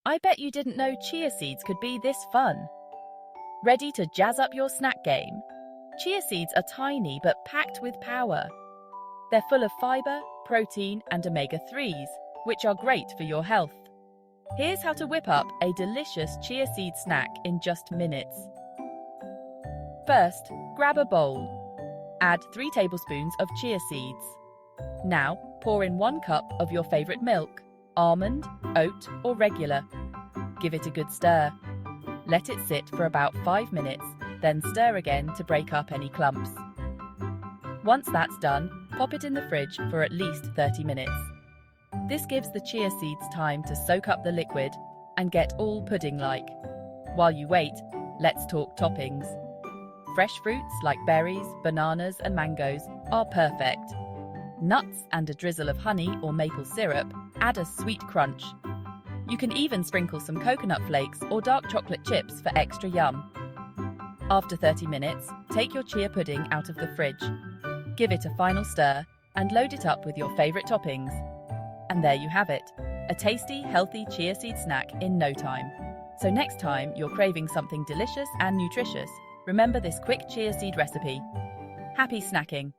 I bet you didn't know chia seeds could be this fun. Ready to jazz up your snack game? Chia seeds are tiny but packed with power. They're full of fiber, protein, and omega-3s, which are great for your health. Here's how to whip up a delicious chia seed snack in just minutes. First, grab a bowl. Add 3 tablespoons of chia seeds. Now, pour in 1 cup of your favorite milk, almond, oat, or regular. Give it a good stir. Let it sit for about 5 minutes, then stir again to break up any clumps. Once that's done, pop it in the fridge for at least 30 minutes. This gives the chia seeds time to soak up the liquid and get all pudding-like. While you wait, let's talk toppings. Fresh fruits like berries, bananas, and mangoes are perfect. Nuts and a drizzle of honey or maple syrup add a sweet crunch. You can even sprinkle some coconut flakes or dark chocolate chips for extra yum. After 30 minutes, take your chia pudding out of the fridge. Give it a final stir and load it up with your favorite toppings. And there you have it, a tasty, healthy chia seed snack in no time. So next time you're craving something delicious and nutritious, remember this quick chia seed recipe. Happy snacking!